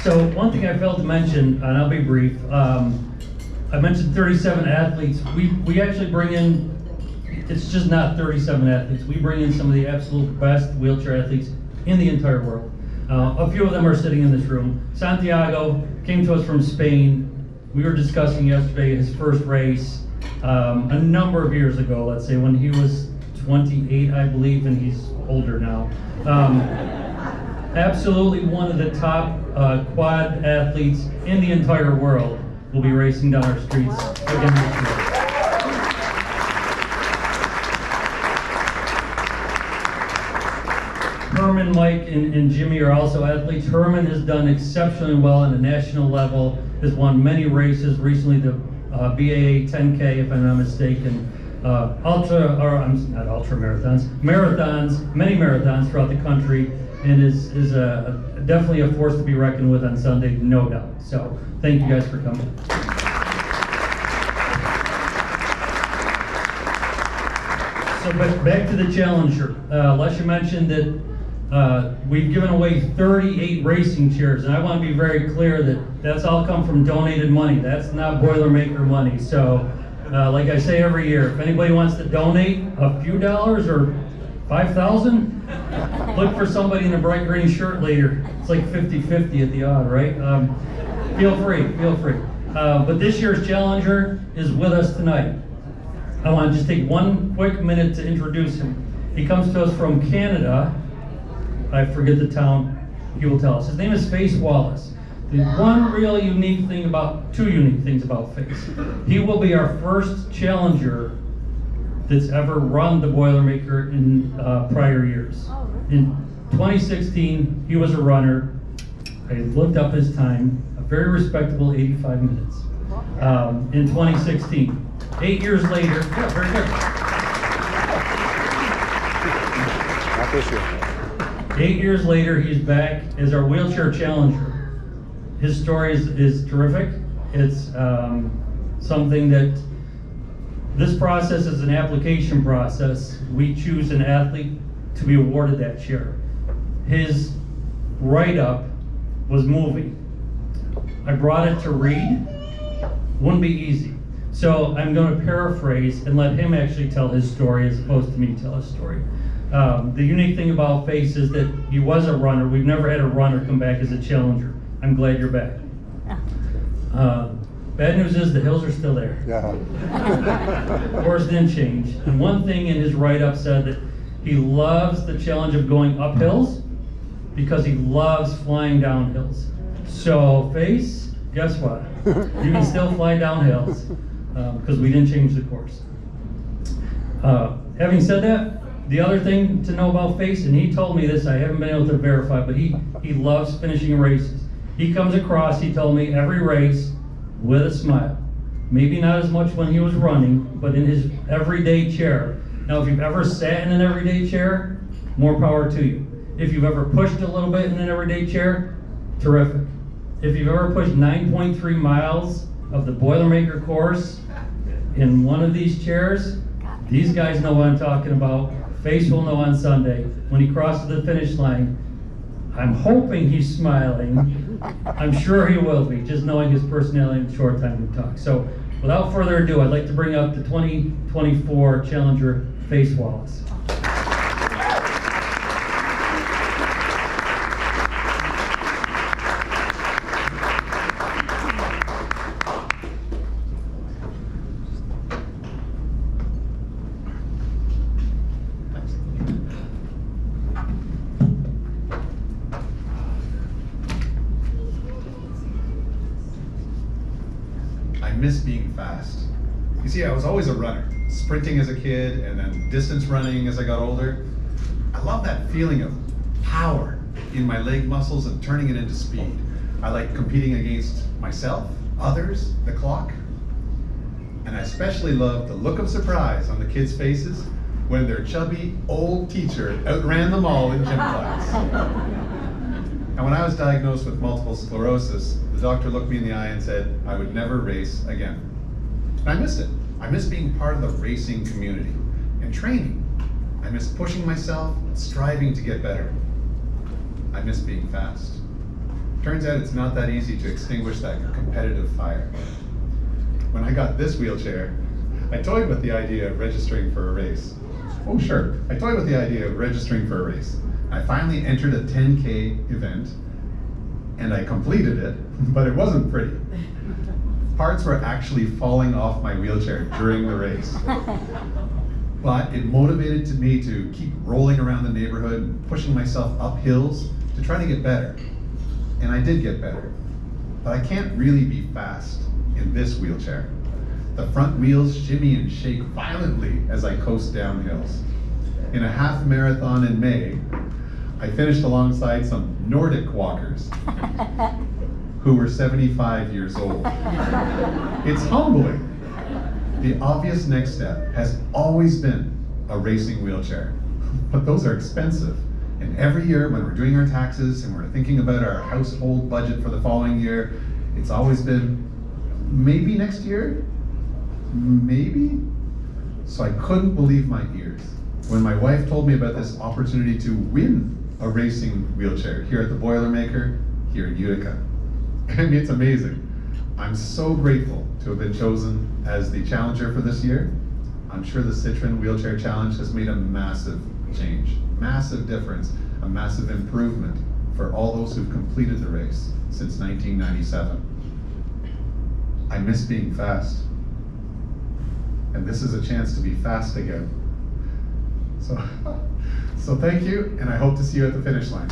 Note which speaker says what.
Speaker 1: So one thing I failed to mention, and I'll be brief, I mentioned 37 athletes. We actually bring in, it's just not 37 athletes. We bring in some of the absolute best wheelchair athletes in the entire world. A few of them are sitting in this room. Santiago came to us from Spain. We were discussing yesterday his first race a number of years ago, let's say when he was 28, I believe, and he's older now. Absolutely one of the top quad athletes in the entire world will be racing down our streets again this year. Herman, Mike, and Jimmy are also athletes. Herman has done exceptionally well on a national level, has won many races, recently the BAA 10K, if I'm not mistaken, marathons, many marathons throughout the country, and is definitely a force to be reckoned with on Sunday, no doubt. So thank you guys for coming. So back to the Challenger. Lesha mentioned that we've given away 38 racing chairs, and I want to be very clear that that's all come from donated money. That's not Boilermaker money. So like I say every year, if anybody wants to donate a few dollars or 5,000, look for somebody in a bright green shirt later. It's like 50-50 at the odd, right? Feel free. But this year's Challenger is with us tonight. I want to just take one quick minute to introduce him. He comes to us from Canada. I forget the town. He will tell us. His name is Face Wallace. The one really unique thing about, two unique things about Face. He will be our first Challenger that's ever run the Boilermaker in prior years. In 2016, he was a runner. I looked up his time, a very respectable 85 minutes. In 2016. 8 years later, yeah, very good.
Speaker 2: Not this year.
Speaker 1: 8 years later, he's back as our wheelchair challenger. His story is terrific. It's something that, this process is an application process. We choose an athlete to be awarded that chair. His write-up was moving. I brought it to read. Wouldn't be easy. So I'm going to paraphrase and let him actually tell his story as opposed to me tell his story. The unique thing about Face is that he was a runner. We've never had a runner come back as a challenger. I'm glad you're back. Bad news is the hills are still there.
Speaker 2: Yeah.
Speaker 1: Course didn't change. And one thing in his write-up said that he loves the challenge of going up hills because he loves flying down hills. So Face, guess what? You can still fly down hills because we didn't change the course. Having said that, the other thing to know about Face, and he told me this, I haven't been able to verify, but he loves finishing races. He comes across, he told me, every race with a smile. Maybe not as much when he was running, but in his everyday chair. Now, if you've ever sat in an everyday chair, more power to you. If you've ever pushed a little bit in an everyday chair, terrific. If you've ever pushed 9.3 miles of the Boilermaker course in one of these chairs, these guys know what I'm talking about. Face will know on Sunday. When he crosses the finish line, I'm hoping he's smiling. I'm sure he will be, just knowing his personality in the short time we talk. So without further ado, I'd like to bring up the 2024 Challenger, Face Wallace.
Speaker 3: I miss being fast. You see, I was always a runner, sprinting as a kid and then distance running as I got older. I love that feeling of power in my leg muscles and turning it into speed. I like competing against myself, others, the clock. And I especially love the look of surprise on the kids' faces when their chubby old teacher outran them all in gym class. And when I was diagnosed with multiple sclerosis, the doctor looked me in the eye and said I would never race again. And I missed it. I miss being part of the racing community and training. I miss pushing myself, striving to get better. I miss being fast. Turns out it's not that easy to extinguish that competitive fire. When I got this wheelchair, I toyed with the idea of registering for a race. Oh sure, I toyed with the idea of registering for a race. I finally entered a 10K event, and I completed it, but it wasn't pretty. Parts were actually falling off my wheelchair during the race. But it motivated me to keep rolling around the neighborhood and pushing myself up hills to try to get better. And I did get better. But I can't really be fast in this wheelchair. The front wheels shimmy and shake violently as I coast down hills. In a half marathon in May, I finished alongside some Nordic walkers who were 75 years old. It's humbling. The obvious next step has always been a racing wheelchair, but those are expensive. And every year when we're doing our taxes and we're thinking about our household budget for the following year, it's always been, maybe next year? Maybe? So I couldn't believe my ears when my wife told me about this opportunity to win a racing wheelchair here at the Boilermaker here in Utica. I mean, it's amazing. I'm so grateful to have been chosen as the challenger for this year. I'm sure the Citroen Wheelchair Challenge has made a massive change, massive difference, a massive improvement for all those who've completed the race since 1997. I miss being fast. And this is a chance to be fast again. So thank you, and I hope to see you at the finish line.